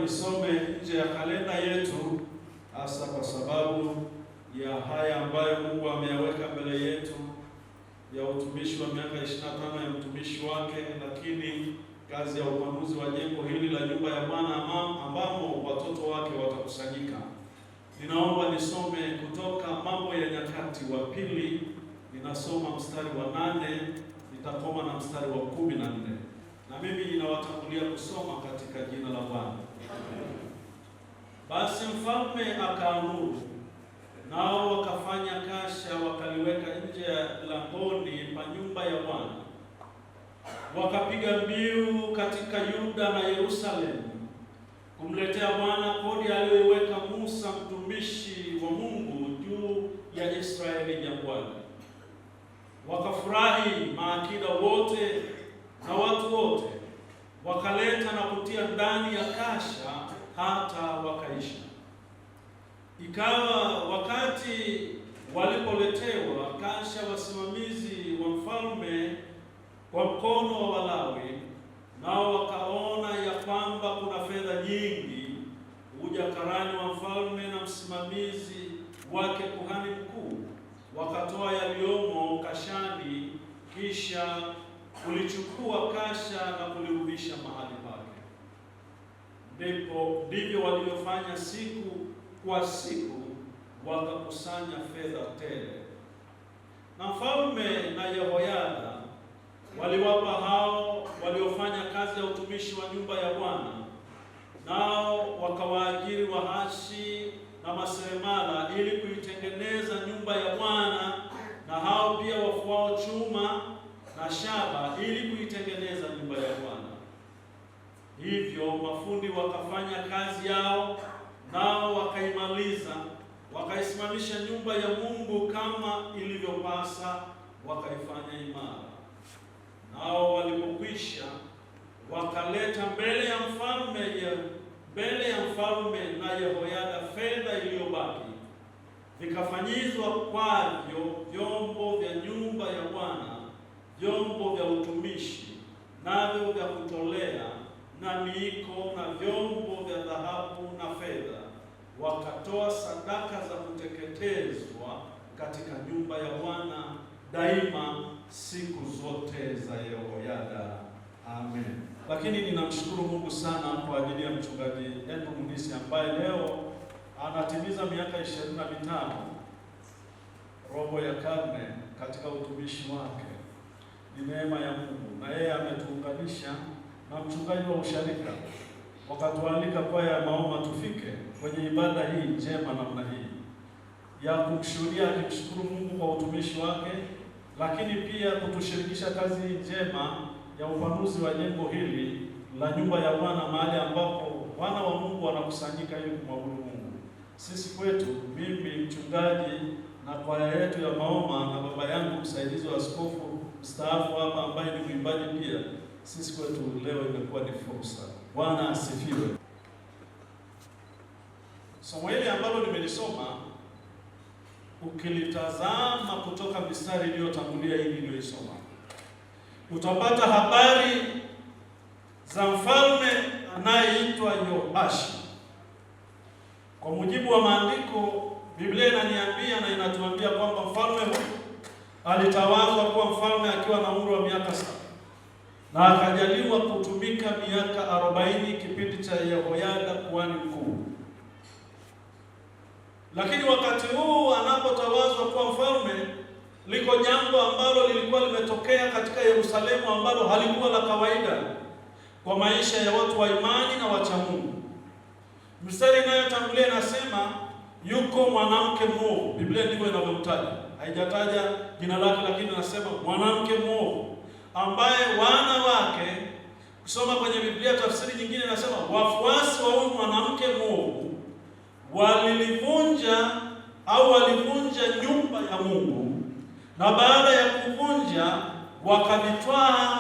nisome nje ya kalenda yetu, hasa kwa sababu ya haya ambayo Mungu ameyaweka mbele yetu ya utumishi wa miaka 25 ya mtumishi wake, lakini kazi ya upanuzi wa jengo hili la nyumba ya Bwana ambamo watoto wake watakusanyika. Ninaomba nisome kutoka Mambo ya Nyakati wa Pili, ninasoma mstari wa 8, nitakoma na mstari wa 14. Na mimi ninawatangulia kusoma katika jina la Bwana. Basi mfalme akaamuru, nao wakafanya kasha, wakaliweka nje ya langoni pa nyumba ya Bwana. Wakapiga mbiu katika Yuda na Yerusalemu kumletea Bwana kodi aliyoiweka Musa mtumishi wa Mungu juu ya Israeli jangwani. Wakafurahi maakida wote na watu wote, wakaleta na kutia ndani ya kasha hata wakaisha. Ikawa wakati walipoletewa kasha wasimamizi wa mfalme kwa mkono wa Walawi, nao wakaona ya kwamba kuna fedha nyingi, huja karani wa mfalme na msimamizi wake kuhani mkuu wakatoa yaliyomo kashani, kisha kulichukua kasha na kulirudisha mahali pake. Ndivyo waliofanya siku kwa siku, wakakusanya fedha tele. Na mfalme na Yehoyada waliwapa hao waliofanya kazi ya utumishi wa nyumba ya Bwana, nao wakawaajiri wahashi na maseremala ili kuitengeneza nyumba ya Bwana, na hao pia wafuao chuma na shaba ili kuitengeneza nyumba ya Bwana. Hivyo mafundi wakafanya kazi yao, nao wakaimaliza, wakaisimamisha nyumba ya Mungu kama ilivyopasa, wakaifanya imara. Nao walipokwisha, wakaleta mbele ya mfalme na Yehoyada fedha iliyobaki, vikafanyizwa kwavyo vyombo vya nyumba ya Bwana, vyombo vya utumishi, navyo vya kutolea, na miiko, na vyombo vya dhahabu na fedha. Wakatoa sadaka za kuteketezwa katika nyumba ya Bwana daima siku zote za Yehoyada. Amen. Lakini ninamshukuru Mungu sana kwa ajili ya mchungaji Andrew Munisi ambaye leo anatimiza miaka 25, robo ya karne katika utumishi wake. Ni neema ya Mungu, na yeye ametuunganisha na mchungaji wa usharika, wakatualika kwaya ya Maoma tufike kwenye ibada hii njema namna hii ya kumshuhudia, akimshukuru Mungu kwa utumishi wake, lakini pia kutushirikisha kazi njema ya upanuzi wa jengo hili la nyumba ya Bwana, mahali ambapo wana wa Mungu wanakusanyika ili kumwabudu Mungu. Sisi kwetu, mimi mchungaji na kwaya yetu ya Maoma na baba yangu msaidizi wa askofu mstaafu hapa ambaye ni mwimbaji pia, sisi kwetu leo imekuwa ni fursa. Bwana asifiwe. Somo hili ambalo nimelisoma, ukilitazama kutoka mistari iliyotangulia hii niliyoisoma, utapata habari za mfalme anayeitwa Yoashi. Kwa mujibu wa maandiko, Biblia inaniambia na inatuambia kwamba mfalme huyu alitawazwa kuwa mfalme akiwa na umri wa miaka 7, na akajaliwa kutumika miaka 40 kipindi cha Yehoyada kuhani mkuu. Lakini wakati huu anapotawazwa kuwa mfalme, liko jambo ambalo lilikuwa limetokea katika Yerusalemu ambalo halikuwa la kawaida kwa maisha ya watu wa imani na wacha Mungu. Mstari inayotangulia inasema yuko mwanamke mwovu. Biblia ndivyo inavyomtaja, haijataja jina lake, lakini inasema mwanamke mwovu ambaye wana wake, kusoma kwenye Biblia tafsiri nyingine inasema wafuasi wa huyu mwanamke mwovu walivunja nyumba ya Mungu, na baada ya kuvunja wakavitwaa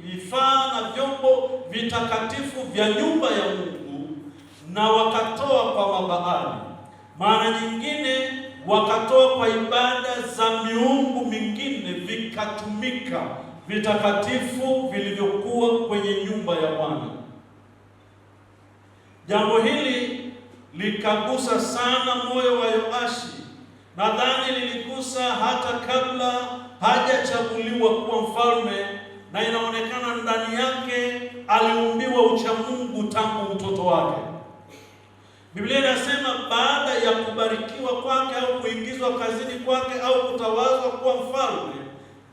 vifaa na vyombo vitakatifu vya nyumba ya Mungu na wakatoa kwa mabaali. Mara nyingine wakatoa kwa ibada za miungu mingine, vikatumika vitakatifu vilivyokuwa kwenye nyumba ya Bwana. Jambo hili likagusa sana moyo wa Yoashi. Nadhani liligusa hata kabla hajachaguliwa kuwa mfalme, na inaonekana ndani yake aliumbiwa uchamungu tangu utoto wake. Biblia inasema baada ya kubarikiwa kwake au kuingizwa kazini kwake au kutawazwa kuwa mfalme,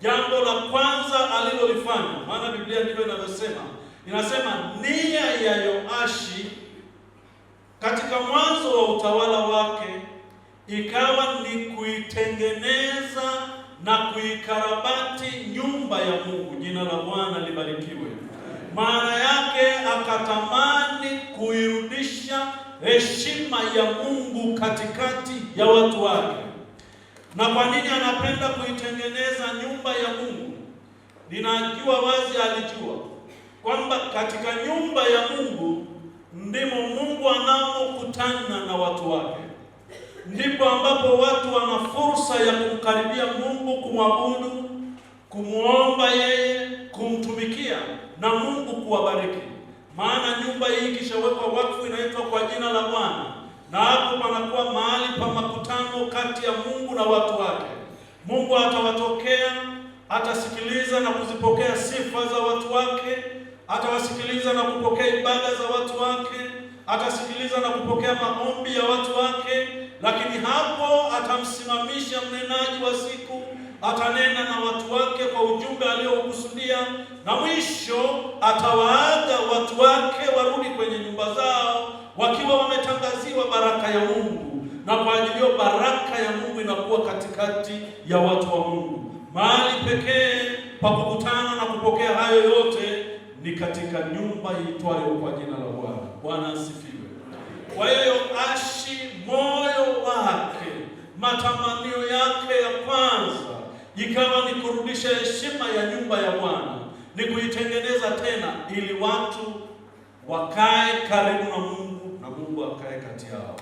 jambo la kwanza alilolifanya, maana Biblia ndivyo inavyosema, inasema nia ya Yoashi katika mwanzo wa utawala wake ikawa ni kuitengeneza na kuikarabati nyumba ya Mungu. Jina la Bwana libarikiwe. Maana yake akatamani kuirudisha heshima ya Mungu katikati ya watu wake. Na kwa nini anapenda kuitengeneza nyumba ya Mungu? Ninajua wazi, alijua kwamba katika nyumba ya Mungu ndimo Mungu anapokutana na watu wake. Ndipo ambapo watu wana fursa ya kumkaribia Mungu, kumwabudu, kumuomba yeye, kumtumikia na Mungu kuwabariki. Maana nyumba hii ikishawekwa wakfu inaitwa kwa jina la Bwana, na hapo panakuwa mahali pa makutano kati ya Mungu na watu wake. Mungu atawatokea, atasikiliza na kuzipokea sifa za watu wake, atawasikiliza na kupokea ibada za watu wake, atasikiliza na kupokea maombi ya watu wake. Lakini hapo atamsimamisha mnenaji wa siku, atanena na watu wake kwa ujumbe aliokusudia, na mwisho atawaaga watu wake warudi kwenye nyumba zao wakiwa wametangaziwa baraka ya Mungu. Na kwa ajili hiyo baraka ya Mungu inakuwa katikati ya watu wa Mungu. Mahali pekee pa kukutana na kupokea hayo yote ni katika nyumba iitwayo kwa jina la Bwana. Bwana asifiwe. Kwa hiyo Yoashi, moyo wake, matamanio yake ya kwanza ikawa ni kurudisha heshima ya nyumba ya Bwana, ni kuitengeneza tena ili watu wakae karibu na Mungu na Mungu akae kati yao.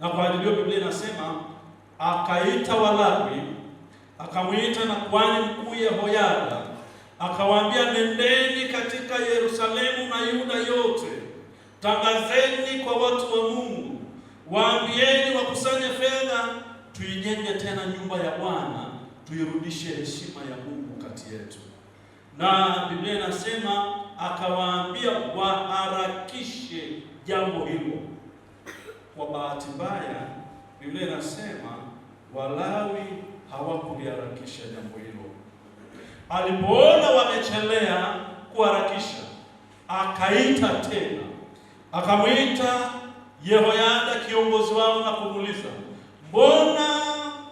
Na kwa ajili hiyo Biblia inasema akaita Walawi, akamwita na kuhani mkuu Yehoyada, akawaambia, nendeni katika Yerusalemu na Yuda yote, tangazeni kwa watu wa Mungu, waambieni wakusanye fedha, tuijenge tena nyumba ya Bwana, tuirudishe heshima ya Mungu kati yetu. Na Biblia inasema akawaambia waharakishe jambo hilo. Kwa bahati mbaya, Biblia inasema Walawi hawakuliharakisha jambo hilo. Alipoona wamechelea kuharakisha, akaita tena, akamwita Yehoyada kiongozi wao na kumuuliza, mbona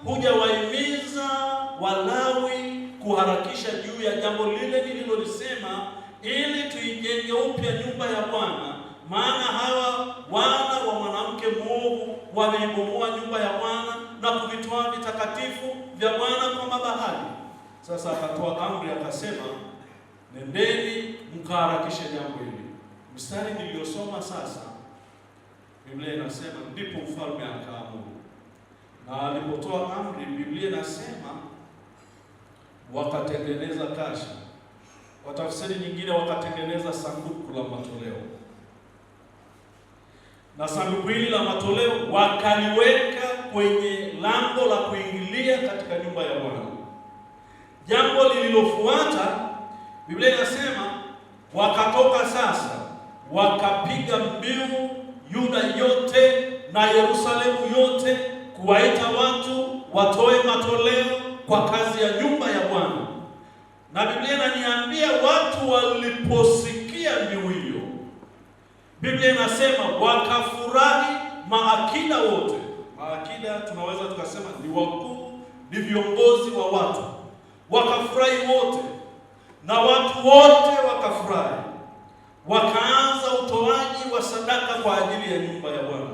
hujawahimiza Walawi kuharakisha juu ya jambo lile nililolisema, ili tuijenge upya nyumba ya Bwana? Maana hawa wana wa mwanamke mwovu wameibomoa nyumba ya Bwana na kuvitoa vitakatifu vya Bwana kwa mabahari. Sasa akatoa amri akasema, nendeni mkaharakishe jambo hili. Mstari niliyosoma sasa, Biblia inasema ndipo mfalme akaamuru. Na alipotoa amri, Biblia inasema wakatengeneza kasha. Kwa tafsiri nyingine, wakatengeneza sanduku la matoleo. Na sanduku hili la matoleo wakaliweka kwenye lango la kuingilia katika nyumba ya Bwana. Jambo lililofuata, Biblia inasema wakatoka sasa, wakapiga mbiu Yuda yote na Yerusalemu yote, kuwaita watu watoe matoleo kwa kazi ya nyumba ya Bwana. Na Biblia inaniambia watu waliposikia mbiu hiyo, Biblia inasema wakafurahi, maakida wote. Maakida tunaweza tukasema ni wakuu, ni viongozi wa watu. Wakafurahi wote, na watu wote wakafurahi. Wakaanza utoaji wa sadaka kwa ajili ya nyumba ya Bwana.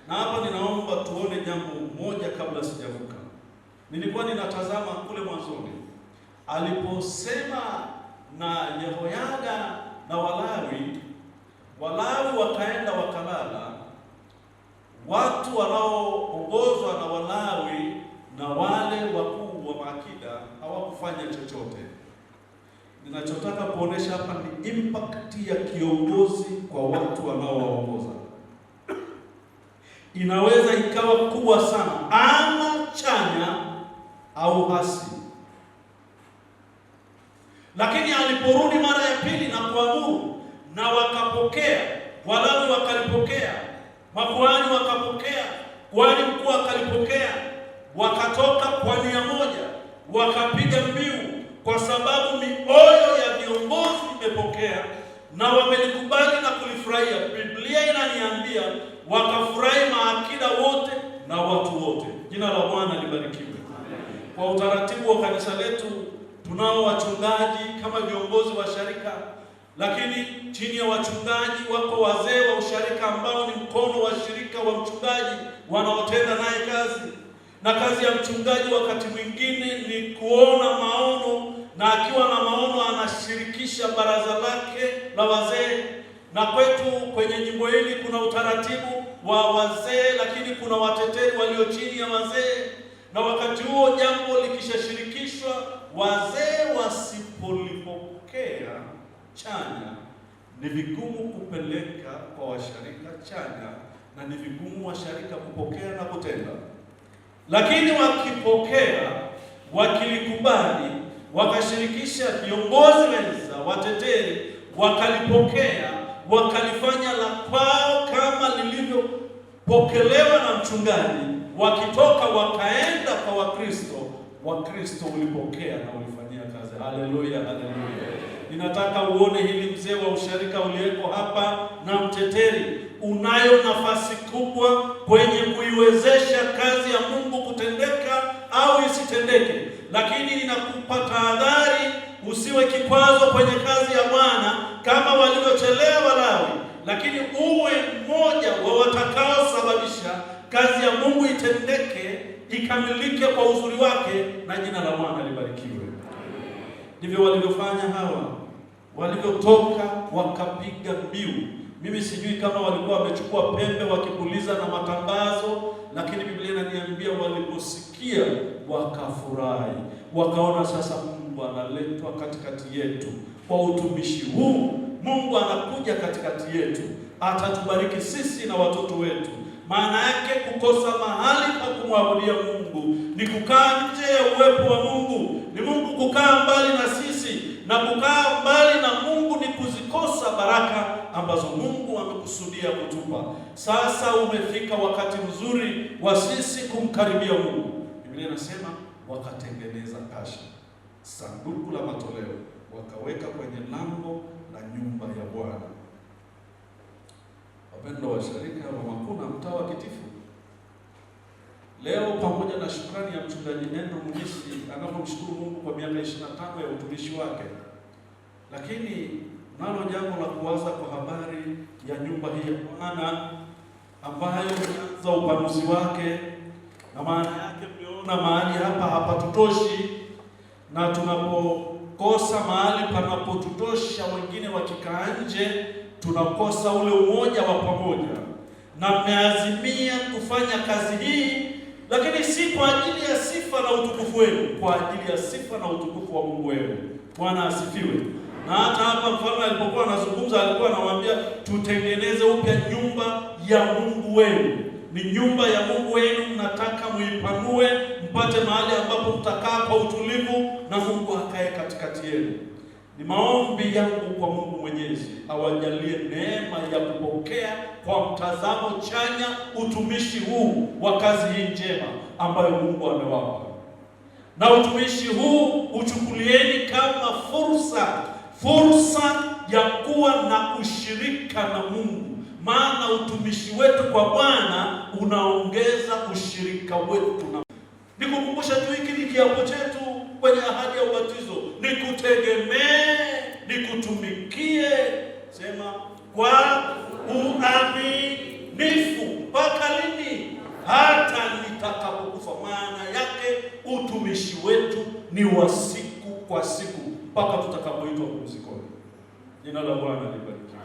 Na hapa ninaomba tuone jambo moja kabla sijavuka. Nilikuwa ninatazama kule mwanzoni, aliposema na Yehoyada na Walawi, Walawi wakaenda wakalala. Watu wanaoongozwa na Walawi na wale wakuu wa maakida hawakufanya chochote. Ninachotaka kuonesha hapa ni impact ya kiongozi kwa watu wanaowaongoza. inaweza ikawa kubwa sana, ama chanya au hasi. Lakini aliporudi mara ya pili na kuamuru, na wakapokea, Walawi wakalipokea, makuhani wakapokea, kuhani mkuu akalipokea, wakatoka kwa nia moja, wakapiga mbiu, kwa sababu mioyo ya viongozi imepokea na wamelikubali na kulifurahia. Biblia inaniambia wakafurahi maakida wote na watu wote. Jina la Bwana libarikiwe. Kwa utaratibu wa kanisa letu tunao wachungaji kama viongozi wa sharika, lakini chini ya wachungaji wako wazee wa usharika ambao ni mkono wa shirika wa mchungaji wanaotenda naye kazi. Na kazi ya mchungaji wakati mwingine ni kuona maono, na akiwa na maono anashirikisha baraza lake la wazee. Na kwetu kwenye jimbo hili kuna utaratibu wa wazee, lakini kuna wateteri walio chini ya wazee. Na wakati huo jambo likishashirikishwa, wazee wasipolipokea chanya, ni vigumu kupeleka kwa washarika chanya, na ni vigumu washarika kupokea na kutenda. Lakini wakipokea, wakilikubali, wakashirikisha viongozi wenza, wateteri, wakalipokea, wakalifanya la kwao kama lilivyopokelewa na mchungaji, wakitoka wakaenda kwa Wakristo, Wakristo ulipokea na ulifanyia kazi. Haleluya, haleluya. Ninataka uone hili, mzee wa usharika uliyeko hapa na mteteri, unayo nafasi kubwa kwenye kuiwezesha kazi ya Mungu kutendeka au isitendeke. Lakini ninakupa tahadhari, usiwe kikwazo kwenye kazi ya Bwana kama walivyochelewa Walawi, lakini uwe mmoja wa watakaosababisha kazi ya Mungu itendeke, ikamilike kwa uzuri wake, na jina la Bwana libarikiwe. Ndivyo walivyofanya hawa, walivyotoka wakapiga mbiu. Mimi sijui kama walikuwa wamechukua pembe wakipuliza na matangazo, lakini Biblia inaniambia waliposikia wakafurahi, wakaona sasa Mungu analetwa katikati yetu kwa utumishi huu. Mungu anakuja katikati yetu, atatubariki sisi na watoto wetu. Maana yake kukosa mahali pa kumwabudia Mungu ni kukaa nje ya uwepo wa Mungu, ni Mungu kukaa mbali na sisi, na kukaa mbali na Mungu ni kuzikosa baraka ambazo Mungu amekusudia kutupa. Sasa umefika wakati mzuri wa sisi kumkaribia Mungu. Biblia inasema wakatengeneza kasha, sanduku la matoleo, wakaweka kwenye lango la nyumba ya Bwana. Wapendwa wa sharika wa Makuna, mtaa wa Kitifu, leo pamoja na shukrani ya mchungaji Neno Mnyisi anapomshukuru Mungu kwa miaka 25 ya utumishi wake, lakini nalo jambo la kuwaza kwa habari ya nyumba hii ya Bwana ambayo za upanuzi wake, na maana yake mliona mahali hapa hapatutoshi, na tunapokosa mahali panapotutosha, wengine wakikaa nje, tunakosa ule umoja wa pamoja. Na mmeazimia kufanya kazi hii, lakini si kwa ajili ya sifa na utukufu wenu, kwa ajili ya sifa na utukufu wa Mungu wenu. Bwana asifiwe. Na hata hapa mfalme alipokuwa anazungumza, alikuwa anawaambia tutengeneze upya nyumba ya Mungu wenu. Ni nyumba ya Mungu wenu, mnataka muipanue, mpate mahali ambapo mtakaa kwa utulivu na Mungu akae katikati yenu. Ni maombi yangu kwa Mungu Mwenyezi awajalie neema ya kupokea kwa mtazamo chanya utumishi huu wa kazi hii njema ambayo Mungu amewapa. Na utumishi huu uchukulieni kama fursa ya kuwa na ushirika na Mungu, maana utumishi wetu kwa Bwana unaongeza ushirika wetu na. Nikukumbusha tu hiki ni kiapo chetu kwenye ahadi ya ubatizo, nikutegemee, nikutumikie, sema, kwa uaminifu mpaka lini? Hata nitakapokufa. Maana yake utumishi wetu ni wa siku kwa siku mpaka tutakapoitwa pumzikoni. Jina la Bwana libarikiwe.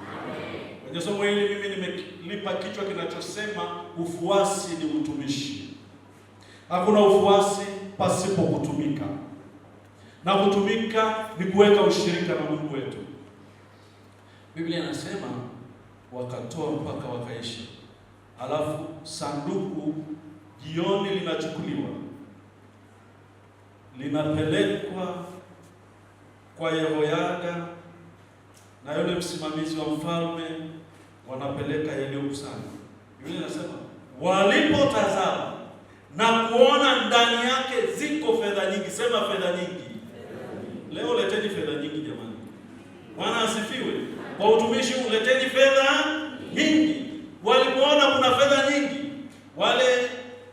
Kwenye somo hili mimi nimelipa kichwa kinachosema ufuasi ni utumishi. Hakuna ufuasi pasipo kutumika, na kutumika ni kuweka ushirika na Mungu wetu. Biblia inasema wakatoa mpaka wakaishi. alafu sanduku jioni linachukuliwa linapelekwa kwa Yehoyada na yule msimamizi wa mfalme, wanapeleka yaliyokusanywa. Yule anasema walipotazama na kuona ndani yake ziko fedha nyingi. Sema fedha nyingi. Leo leteni fedha nyingi jamani. Bwana asifiwe. Kwa utumishi uleteni fedha nyingi. Walipoona kuna fedha nyingi, wale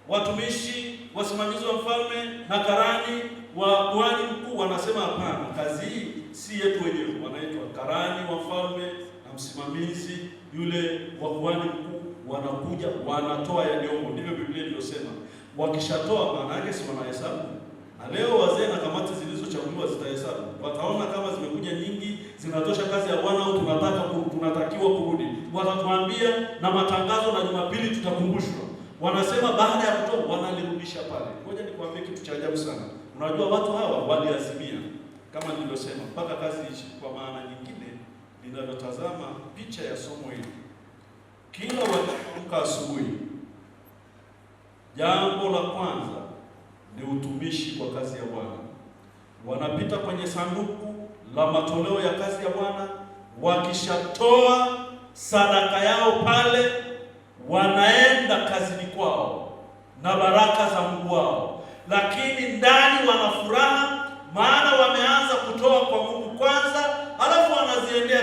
watumishi, wasimamizi wa mfalme na karani wa kuhani mkuu wanasema hapana, kazi hii si yetu wenyewe. Wanaitwa karani wa mfalme na msimamizi yule wa kuhani mkuu, wanakuja wanatoa yaliyomo. Ndivyo Biblia iliyosema. Wakishatoa maana yake si wanahesabu. Na leo wazee na kamati zilizochaguliwa zitahesabu. Wataona kama zimekuja nyingi, zinatosha kazi ya Bwana au tunatakiwa kurudi. Watatuambia na matangazo, na Jumapili tutakumbushwa. Wanasema baada ya kutoa wanalirudisha pale. Ngoja nikwambie kitu cha ajabu sana. Unajua watu hawa waliazimia kama nilivyosema mpaka kazi ishi. Kwa maana nyingine, ninalotazama picha ya somo hili, kila wanapoamka asubuhi, jambo la kwanza ni utumishi kwa kazi ya Bwana. Wanapita kwenye sanduku la matoleo ya kazi ya Bwana, wakishatoa sadaka yao pale, wanaenda kazini kwao na baraka za Mungu wao, lakini ndani wana furaha, maana wameanza kutoa kwa Mungu kwanza, alafu wanaziendea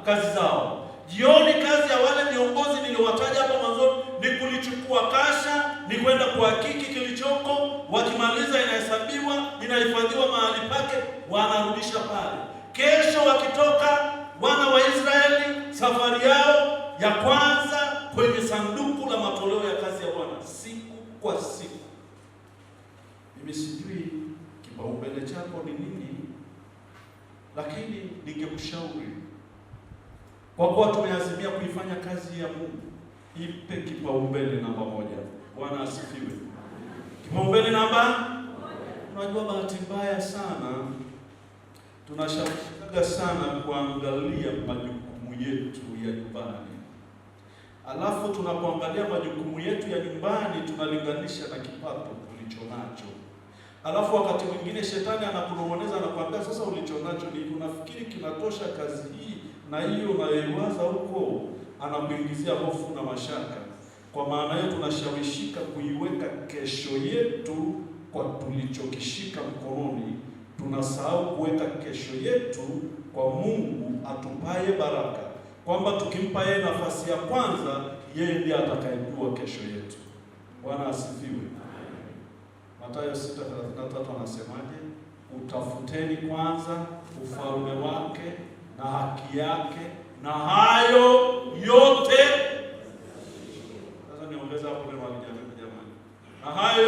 kazi zao. Jioni kazi ya wale viongozi niliowataja hapo mwanzo ni kulichukua kasha, ni kwenda kuhakiki kilichoko. Wakimaliza inahesabiwa, inahifadhiwa mahali pake, wanarudisha pale. Kesho wakitoka wana wa Israeli, safari yao ya kwanza kwenye sanduku la matoleo ya kazi ya Bwana, siku kwa siku. Mimi sijui kipaumbele chako ni nini, lakini ningekushauri, kwa kuwa tumeazimia kuifanya kazi ya Mungu, ipe kipaumbele namba moja. Bwana asifiwe. Kipaumbele namba. Unajua bahati mbaya sana tunashawishika sana kuangalia majukumu yetu ya nyumbani. Alafu tunapoangalia majukumu yetu ya nyumbani tunalinganisha na kipato ulicho nacho. Alafu wakati mwingine shetani anakunong'oneza, anakuambia sasa ulicho nacho ni unafikiri kinatosha kazi hii na hiyo unayoiwaza huko, anakuingizia hofu na mashaka. Kwa maana hiyo tunashawishika kuiweka kesho yetu kwa tulichokishika mkononi. Tunasahau kuweka kesho yetu kwa Mungu atupaye baraka, kwamba tukimpa yeye nafasi ya kwanza, yeye ndiye atakayejua kesho yetu. Bwana asifiwe. Mathayo 6:33 anasemaje? Utafuteni kwanza ufalme wake na haki yake, na hayo yote. Sasa niongeza hapo neno la jamani. Na hayo